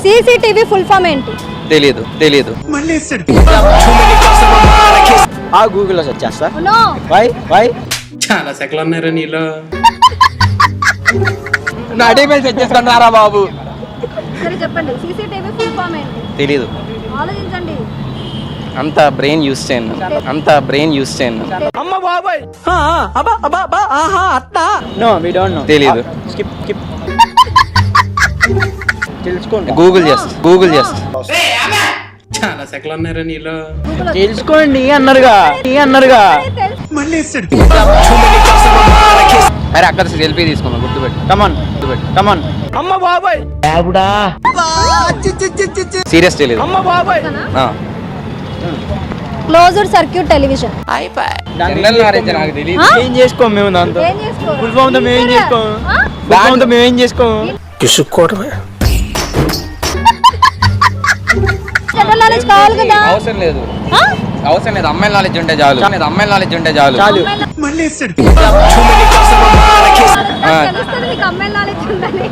CCTV full form ఏంటి? తెలియదు. Google లో సెర్చ్ చేస్తా. నో. వై చాలా సెకలు ఉన్నారా నీలో? నా అటేమెంట్ సెట్ చేసుకుంటున్నారా బాబు? సరే చెప్పండి, సీసీటీవీ ఫుల్ ఫామ్ ఏంటి? తెలీదు. ఆలోచించండి. అంత బ్రెయిన్ యూస్ చేయను. అమ్మ బాబాయ్. No we don't know. తెలీదు. స్కిప్ తెలుసుకోండి. గూగుల్ చేస్తా. చాలా సెకలు ఉన్నారా నీలో? తెలుసుకోండి అన్నారుగా. అరే అక్కడ సెల్ఫీ తీసుకున్నాం, గుర్తుపెట్టు. కమాన్. అమ్మ బాబాయ్. సీరియస్ తెలీదు. అమ్మ బాబాయ్. Closed circuit television. General knowledge నాకు తెలియదు. ఏం చేసుకోము మేము దాంతో. ఏం చేసుకోరు? ఫుల్ ఫామ్ తో మేమేం చేసుకోము. కిసుక్కోవడమే. జనరల్ నాలెడ్జ్ కావాలి కదా. అవసరం లేదు. అమ్మాయిల నాలెడ్జ్ ఉంటే చాలు. తెలుస్తుంది మీకు అమ్మాయిల నాలెడ్జ్ ఉందని.